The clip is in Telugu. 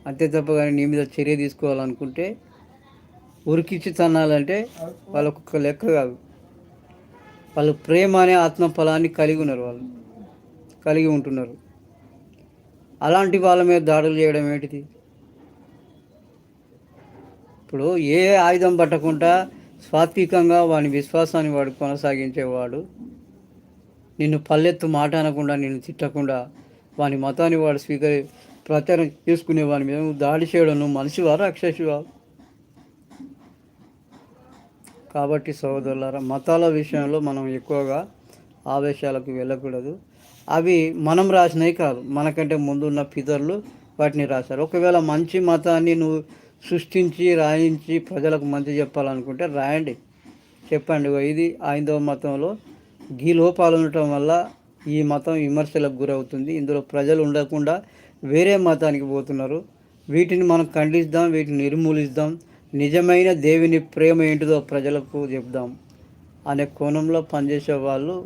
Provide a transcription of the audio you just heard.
అంతే తప్ప కానీ నీ మీద చర్య తీసుకోవాలనుకుంటే ఉరికిచ్చి తన్నాలంటే వాళ్ళకు ఒక లెక్క కాదు. వాళ్ళు ప్రేమ అనే ఆత్మ ఫలాన్ని కలిగి ఉంటున్నారు. అలాంటి వాళ్ళ మీద దాడులు చేయడం ఏంటిది? ఇప్పుడు ఏ ఆయుధం పట్టకుండా సాత్వికంగా వాని విశ్వాసాన్ని వాడు కొనసాగించేవాడు, నిన్ను పల్లెత్తు మాట అనకుండా, నిన్ను తిట్టకుండా, వాని మతాన్ని వాడు ప్రచారం చేసుకునే వాని మీద నువ్వు దాడి చేయడం, నువ్వు మనిషివా రాక్షసివా? కాబట్టి సోదరులారా, మతాల విషయంలో మనం ఎక్కువగా ఆవేశాలకు వెళ్ళకూడదు. అవి మనం రాసినవి కాదు, మనకంటే ముందున్న పితరులు వాటిని రాశారు. ఒకవేళ మంచి మతాన్ని నువ్వు సృష్టించి రాయించి ప్రజలకు మంచి చెప్పాలనుకుంటే రాయండి, చెప్పండి. ఇది హైందవ మతంలో ఈ లోపాలు ఉండటం వల్ల ఈ మతం విమర్శలకు గురవుతుంది, ఇందులో ప్రజలు ఉండకుండా వేరే మతానికి పోతున్నారు, వీటిని మనం ఖండిద్దాం, వీటిని నిర్మూలిద్దాం, నిజమైన దేవుని ప్రేమ ఏంటిదో ప్రజలకు చెప్దాం అనే కోణంలో పనిచేసే వాళ్ళు